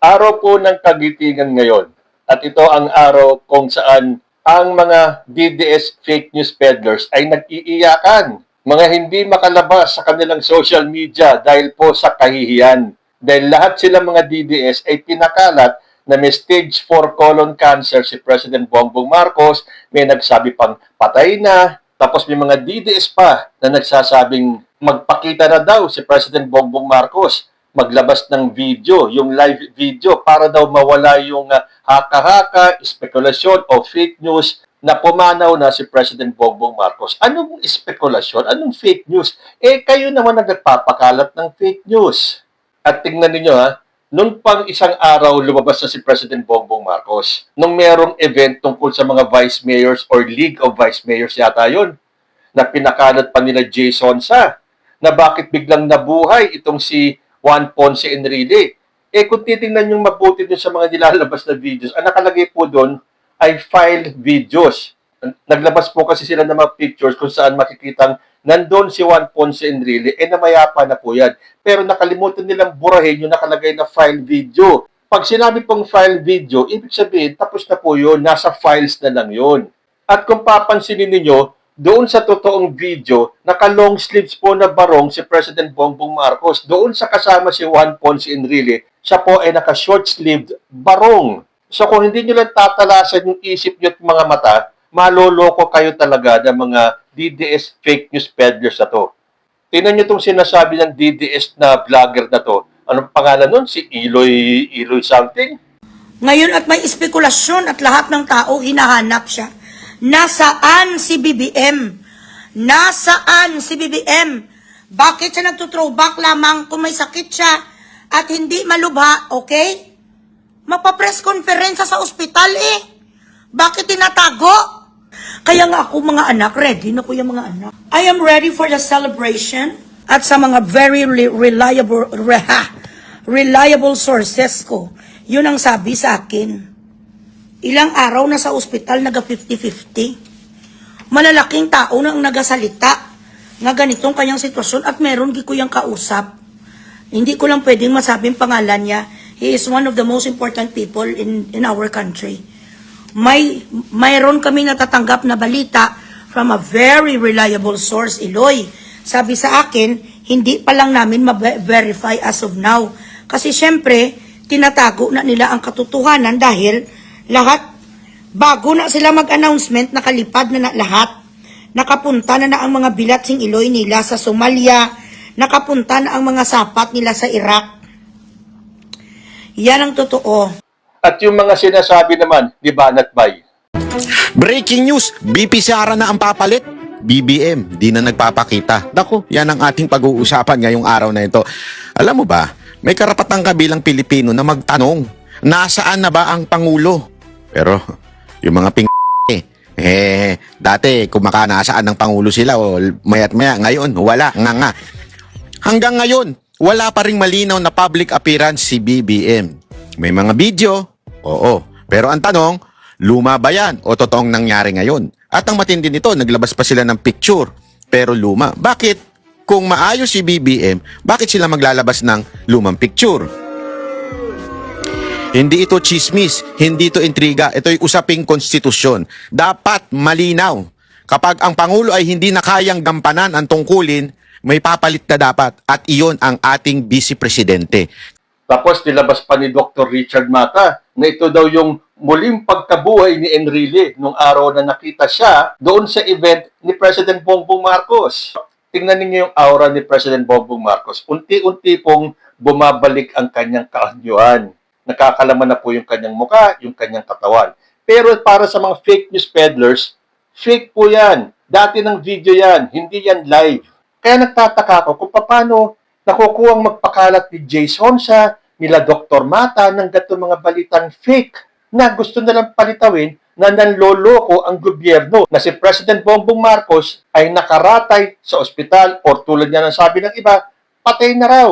Araw po ng Kagitingan ngayon. At ito ang araw kung saan ang mga DDS fake news peddlers ay nag-iiyakan. Mga hindi makalabas sa kanilang social media dahil po sa kahihiyan. Dahil lahat sila mga DDS ay pinakalat na may stage 4 colon cancer si President Bongbong Marcos, may nagsabi pang patay na, tapos may mga DDS pa na nagsasabing magpakita na daw si President Bongbong Marcos, maglabas ng video, yung live video, para daw mawala yung haka-haka, spekulasyon o fake news na pumanaw na si President Bongbong Marcos. Anong spekulasyon? Anong fake news? Kayo naman ang nagpapakalat ng fake news. At tingnan ninyo nung pang isang araw lumabas na si President Bongbong Marcos, nung merong event tungkol sa mga vice mayors or League of Vice Mayors yata yun, na pinakalat pa nila Jason Sa, na bakit biglang nabuhay itong si Juan Ponce Enrile. Kung titingnan yung mabuti dun sa mga nilalabas na videos, ang nakalagay po doon ay file videos. Naglabas po kasi sila ng mga pictures kung saan makikitang nandun si Juan Ponce Enrile, namayapa na po yan. Pero nakalimutan nilang burahin yung nakalagay na file video. Pag sinabi pong file video, ibig sabihin, tapos na po yun, nasa files na lang yun. At kung papansinin ninyo, doon sa totoong video, naka-long sleeves po na barong si President Bongbong Marcos. Doon sa kasama si Juan Ponce Enrile, siya po ay naka-short sleeved barong. So kung hindi nyo lang tatalasan yung isip nyo at mga mata, maloloko kayo talaga ng mga DDS fake news peddlers na to. Tingnan nyo itong sinasabi ng DDS na vlogger na to. Anong pangalan nun? Si Iloy something? Ngayon at may espekulasyon at lahat ng tao hinahanap siya. Nasaan si BBM? Nasaan si BBM? Bakit siya nagtutrowback lamang kung may sakit siya at hindi malubha, okay? Magpa-press conference sa ospital Bakit tinatago? Kaya nga ako mga anak, ready na ko yung mga anak. I am ready for the celebration at sa mga very reliable sources ko. Yun ang sabi sa akin. Ilang araw na sa ospital, naga 50-50. Malalaking tao na ang nagasalita nga ganitong kanyang sitwasyon at meron ko yung kausap. Hindi ko lang pwedeng masabing pangalan niya. He is one of the most important people in our country. Mayroon kami natatanggap na balita from a very reliable source, Iloy. Sabi sa akin, hindi pa lang namin ma-verify as of now. Kasi syempre, tinatago na nila ang katotohanan dahil lahat, bago na sila mag-announcement, nakalipad na lahat. Nakapunta na ang mga bilatsing Iloy nila sa Somalia, nakapunta na ang mga sapat nila sa Iraq. Yan ang totoo. At yung mga sinasabi naman, di ba, Natbay? Breaking news, BP Sara na ang papalit. BBM, di na nagpapakita. Naku, yan ang ating pag-uusapan ngayong araw na ito. Alam mo ba, may karapatang kabilang Pilipino na magtanong, nasaan na ba ang Pangulo? Pero, yung mga dati kumakanasaan ng Pangulo sila o maya't maya, ngayon wala nga. Hanggang ngayon, wala pa ring malinaw na public appearance si BBM. May mga video, oo. Pero ang tanong, luma ba yan o totoong nangyari ngayon? At ang matindi nito, naglabas pa sila ng picture, pero luma. Bakit? Kung maayos si BBM, bakit sila maglalabas ng lumang picture? Hindi ito chismis, hindi ito intriga, ito'y usaping konstitusyon. Dapat malinaw. Kapag ang Pangulo ay hindi na kayang gampanan ang tungkulin, may papalit na dapat at iyon ang ating Vice Presidente. Tapos nilabas pa ni Dr. Richard Mata na ito daw yung muling pagkabuhay ni Enrile nung araw na nakita siya doon sa event ni President Bongbong Marcos. Tingnan niyo yung aura ni President Bongbong Marcos. Unti-unti pong bumabalik ang kanyang kaanyuan. Nakakalaman na po yung kanyang muka, yung kanyang katawan. Pero para sa mga fake news peddlers, fake po yan. Dati ng video yan, hindi yan live. Kaya nagtataka ko kung paano nakukuhang magpakalat ni Jason Sa, nila Dr. Mata, ng gatong mga balitang fake na gusto nilang palitawin na nanloloko ang gobyerno na si President Bongbong Marcos ay nakaratay sa ospital o tulad niya ng sabi ng iba, patay na raw.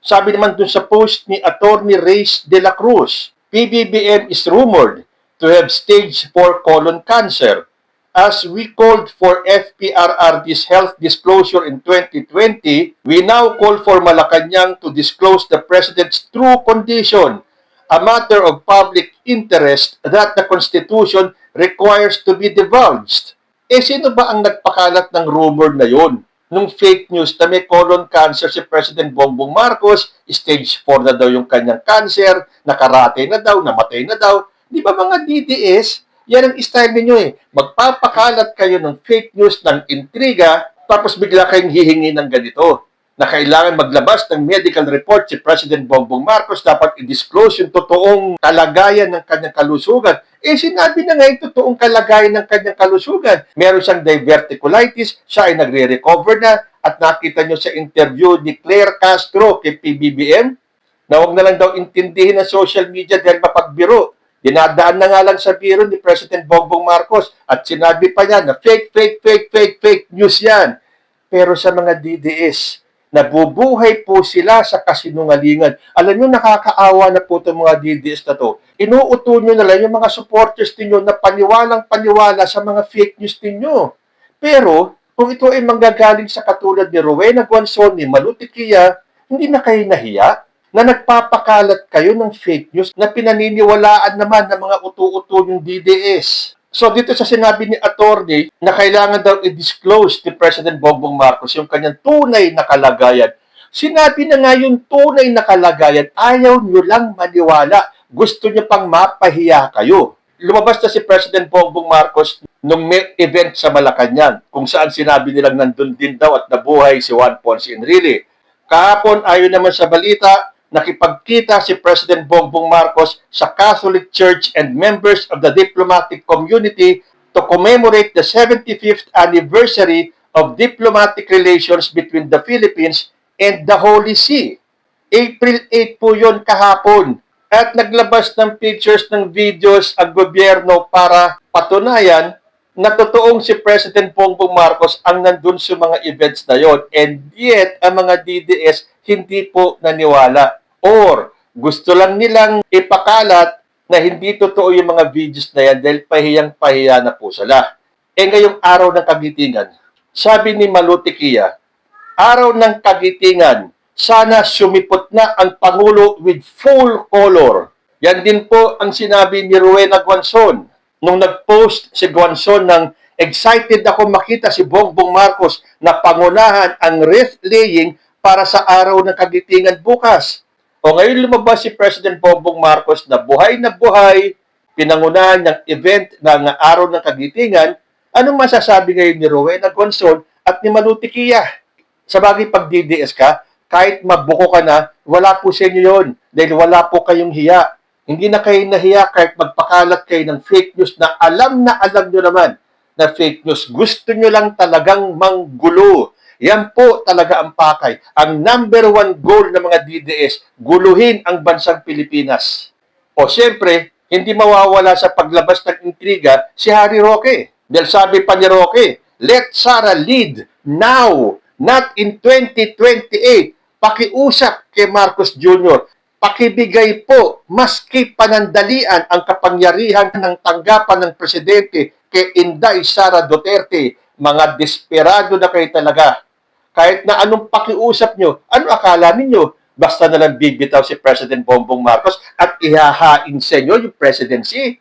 Sabi naman dun sa post ni Attorney Reyes de la Cruz, PBBM is rumored to have stage 4 colon cancer. As we called for FPRRD's health disclosure in 2020, we now call for Malacanang to disclose the President's true condition a matter of public interest that the Constitution requires to be divulged. Eh, sino ba ang nagpakalat ng rumor na yon? Nung fake news na may colon cancer si President Bongbong Marcos, stage 4 na daw yung kanyang cancer, nakarate na daw, namatay na daw. Di ba mga DDS? Yan ang style ninyo eh. Magpapakalat kayo ng fake news, ng intriga, tapos bigla kayong hihingi ng ganito na kailangan maglabas ng medical report si President Bongbong Marcos, dapat i-disclose yung totoong kalagayan ng kanyang kalusugan. Eh, sinabi na nga yung totoong kalagayan ng kanyang kalusugan. Meron siyang diverticulitis, siya ay nagre-recover na, at nakita nyo sa interview ni Claire Castro kay PBBM, na huwag na lang daw intindihin ng social media dahil mapagbiro. Dinadaan na nga lang sa biro ni President Bongbong Marcos at sinabi pa niya na fake news yan. Pero sa mga DDS, nabubuhay po sila sa kasinungalingan. Alam nyo, nakakaawa na po itong mga DDS na to. Inuuto nyo na lang yung mga supporters ninyo na paniwalang-paniwala sa mga fake news ninyo. Pero, kung ito ay manggagaling sa katulad ni Rowena Guanzon, ni Maluti Kia, hindi na kayo nahiya na nagpapakalat kayo ng fake news na pinaniniwalaan naman ng mga utu-uto yung DDS. So dito sa sinabi ni attorney na kailangan daw i-disclose ni President Bongbong Marcos yung kanyang tunay na kalagayan. Sinabi na nga yung tunay na kalagayan, ayaw nyo lang maniwala. Gusto nyo pang mapahiya kayo. Lumabas na si President Bongbong Marcos nung may event sa Malacanang kung saan sinabi nilang nandun din daw at nabuhay si Juan Ponce Enrile. Kahapon, ayon naman sa balita, nakipagkita si President Bongbong Marcos sa Catholic Church and members of the diplomatic community to commemorate the 75th anniversary of diplomatic relations between the Philippines and the Holy See. April 8 po yun kahapon. At naglabas ng pictures ng videos ang gobyerno para patunayan na totoong si President Bongbong Marcos ang nandun sa mga events na yon. And yet, ang mga DDS hindi po naniwala. Or gusto lang nilang ipakalat na hindi totoo yung mga videos na yan dahil pahiyang-pahiya na po sila. E ngayong araw ng kagitingan, sabi ni Maluti Kia, araw ng kagitingan, sana sumipot na ang Pangulo with full color. Yan din po ang sinabi ni Rowena Guanzon. Nung nag-post si Guanzon ng excited ako makita si Bongbong Marcos na pangunahan ang wreath laying para sa araw ng kagitingan bukas. O ngayon lumabas si President Bongbong Marcos na buhay, pinangunahan ng event ng araw ng kagitingan. Anong masasabi ngayon ni Rowena Guanzon at ni Maluti Kia? Sa bagay pag DDS ka, kahit mabuko ka na, wala po sa inyo yun dahil wala po kayong hiya. Hindi na kayo nahiya kahit magpakalat kayo ng fake news na alam nyo naman na fake news. Gusto nyo lang talagang manggulo. Yan po talaga ang pakay. Ang number one goal ng mga DDS, guluhin ang bansang Pilipinas. O siyempre, hindi mawawala sa paglabas ng intriga si Harry Roque. Dahil sabi pa ni Roque, let Sara lead now, not in 2028. Pakiusap kay Marcos Jr., pakibigay po, maski panandalian ang kapangyarihan ng tanggapan ng presidente kay Inday Sara Duterte. Mga desperado na kayo talaga. Kahit na anong pakiusap nyo, ano akala ninyo? Basta na lang bibitaw si President Bongbong Marcos at ihahain sa inyo yung presidency.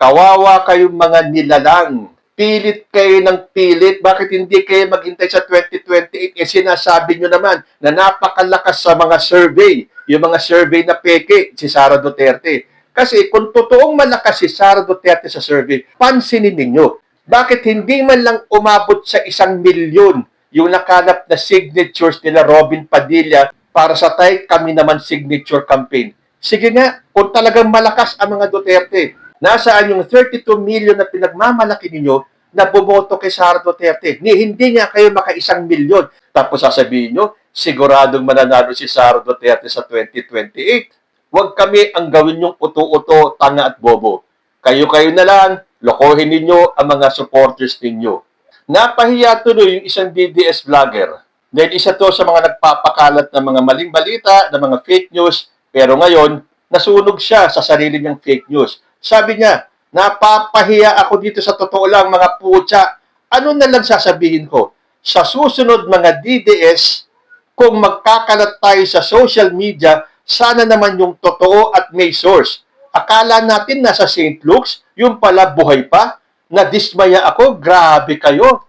Kawawa kayong mga nilalang. Pilit kayo ng pilit. Bakit hindi kayo maghintay sa 2028? Eh sinasabi nyo naman na napakalakas sa mga survey. Yung mga survey na peke, si Sara Duterte. Kasi kung totoong malakas si Sara Duterte sa survey, pansinin ninyo. Bakit hindi man lang umabot sa 1 milyon yung nakalap na signatures nila Robin Padilla para sa Tay Kami Naman signature campaign? Sige nga, kung talagang malakas ang mga Duterte, nasaan yung 32 million na pinagmamalaki ninyo na bumoto kay Sara Duterte? Hindi nga kayo maka-1 milyon. Tapos sasabihin nyo, siguradong mananalo si Sara Duterte sa 2028. Huwag kami ang gawin yung uto-uto, tanga at bobo. Kayo-kayo na lang, lokohin ninyo ang mga supporters ninyo. Napahiya tuloy yung isang DDS vlogger. Dahil isa to sa mga nagpapakalat ng mga maling balita, ng mga fake news, pero ngayon, nasunog siya sa sarili niyang fake news. Sabi niya, napapahiya ako dito sa totoo lang mga putya. Ano na lang sasabihin ko? Sa susunod mga DDS, kung magkakalat tayo sa social media, Sana naman yung totoo at may source. Akala natin nasa St. Luke's, yung pala buhay pa. Nadismaya ako, grabe kayo.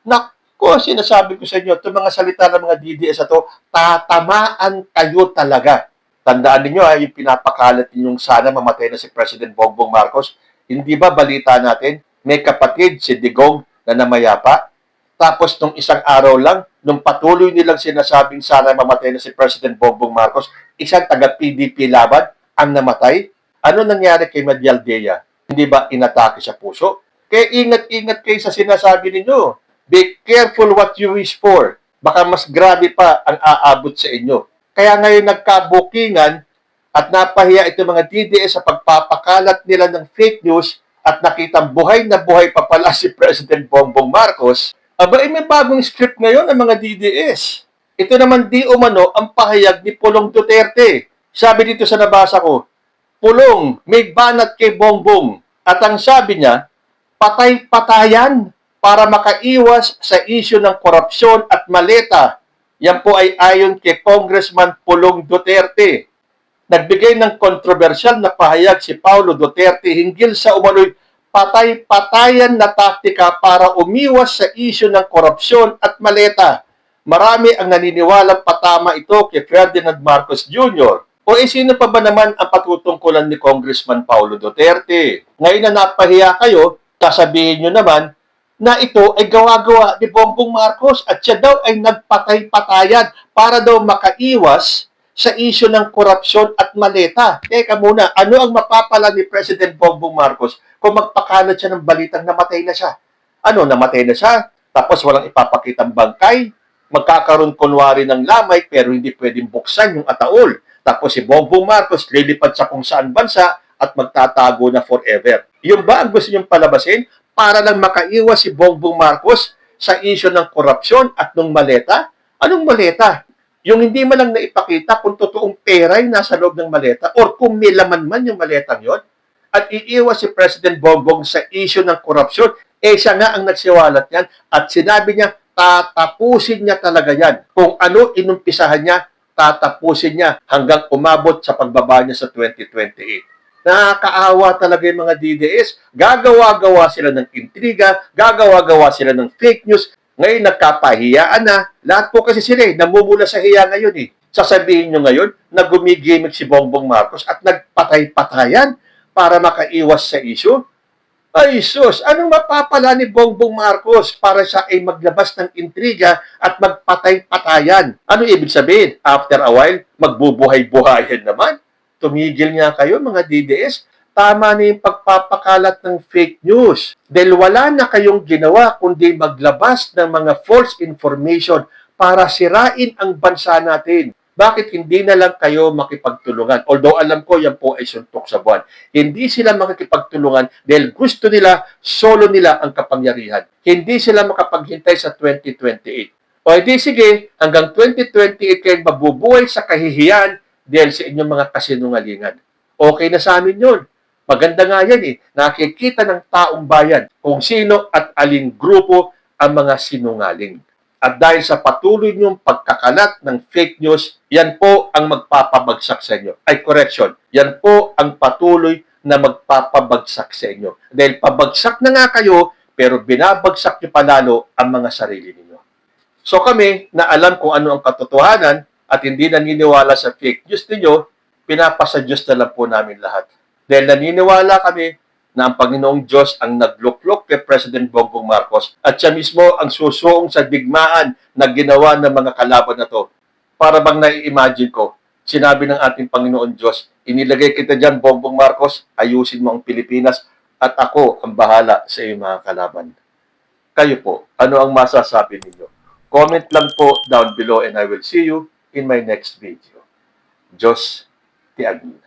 Nako, sinasabi ko sa inyo, itong mga salita ng mga DDS na to, tatamaan kayo talaga. Tandaan niyo yung pinapakalat ninyong sana mamatay na si President Bongbong Marcos. Hindi ba balita natin, may kapatid si Digong na namayapa? Tapos nung isang araw lang, nung patuloy nilang sinasabing sana mamatay na si President Bongbong Marcos, isang taga-PDP laban ang namatay. Ano nangyari kay Medialdea? Hindi ba inatake sa puso? Kaya ingat-ingat kayo sa sinasabi ninyo. Be careful what you wish for. Baka mas grabe pa ang aabot sa inyo. Kaya ngayon nagkabukingan at napahiya itong mga DDS sa pagpapakalat nila ng fake news at nakitang buhay na buhay pa pala si President Bongbong Marcos. Aba, may bagong script ngayon ng mga DDS. Ito naman di umano ang pahayag ni Pulong Duterte. Sabi dito sa nabasa ko, Pulong, may banat kay Bongbong. At ang sabi niya, patay-patayan para makaiwas sa isyu ng korupsyon at maleta. Yan po ay ayon kay Congressman Pulong Duterte. Nagbigay ng kontrobersyal na pahayag si Paulo Duterte hinggil sa umano'y patay-patayan na taktika para umiwas sa isyu ng korupsyon at maleta. Marami ang naniniwalang patama ito kay Ferdinand Marcos Jr. O sino pa ba naman ang patutungkulan ni Congressman Paulo Duterte? Ngayon na napahiya kayo, sasabihin nyo naman na ito ay gawa-gawa ni Bongbong Marcos at siya daw ay nagpatay-patayan para daw makaiwas sa isyu ng korupsyon at maleta. Teka muna, ano ang mapapala ni President Bongbong Marcos kung magpakalat siya ng balitang namatay na siya? Ano, namatay na siya? Tapos walang ipapakitang bangkay? Magkakaroon kunwari ng lamay pero hindi pwedeng buksan yung ataol. Tapos si Bongbong Marcos lilipad sa kung saan bansa at magtatago na forever. Yung ba ang gusto niyong palabasin para lang makaiwas si Bongbong Marcos sa isyu ng korupsyon at ng maleta? Anong maleta? Yung hindi man lang naipakita kung totoong pera yung nasa loob ng maleta or kung may laman man yung maletang yon at iiwas si President Bongbong sa issue ng korupsyon, siya nga ang nagsiwalat yan at sinabi niya, tatapusin niya talaga yan. Kung ano inumpisahan niya, tatapusin niya hanggang umabot sa pagbaba niya sa 2028. Nakakaawa talaga yung mga DDS. Gagawa-gawa sila ng intriga, gagawa-gawa sila ng fake news. Ngayon, nagkapahiyaan na. Lahat po kasi sila namumula sa hiya ngayon Sasabihin nyo ngayon na gumigimik si Bongbong Marcos at nagpatay-patayan para makaiwas sa issue? Ay sus, anong mapapala ni Bongbong Marcos para siya ay maglabas ng intriga at magpatay-patayan? Ano ibig sabihin? After a while, magbubuhay-buhayan naman? Tumigil nga kayo mga DDS. Tama na yung pagpapakalat ng fake news. Dahil wala na kayong ginawa kundi maglabas ng mga false information para sirain ang bansa natin. Bakit hindi na lang kayo makipagtulungan? Although alam ko yan po ay suntok sa buwan. Hindi sila makikipagtulungan dahil gusto nila, solo nila ang kapangyarihan. Hindi sila makapaghintay sa 2028. O hindi sige, hanggang 2028 kayo mabubuhay sa kahihiyan dahil sa inyong mga kasinungalingan. Okay na sa amin yun. Maganda nga yan Nakikita ng taong bayan kung sino at aling grupo ang mga sinungaling. At dahil sa patuloy niyong pagkakalat ng fake news, yan po ang magpapabagsak sa inyo. Ay, correction. Yan po ang patuloy na magpapabagsak sa inyo. Dahil pabagsak na nga kayo, pero binabagsak niyo palalo ang mga sarili ninyo. So kami, na alam kung ano ang katotohanan at hindi naniniwala sa fake news ninyo, pinapasa Diyos na lang po namin lahat. Dahil naniniwala kami na ang Panginoong Diyos ang nagluklok kay President Bongbong Marcos at siya mismo ang susuong sa digmaan na ginawa ng mga kalaban na to. Para bang nai-imagine ko, sinabi ng ating Panginoon Diyos, inilagay kita dyan, Bongbong Marcos, ayusin mo ang Pilipinas at ako ang bahala sa iyong mga kalaban. Kayo po, ano ang masasabi ninyo? Comment lang po down below and I will see you in my next video. Diyos ti Agina.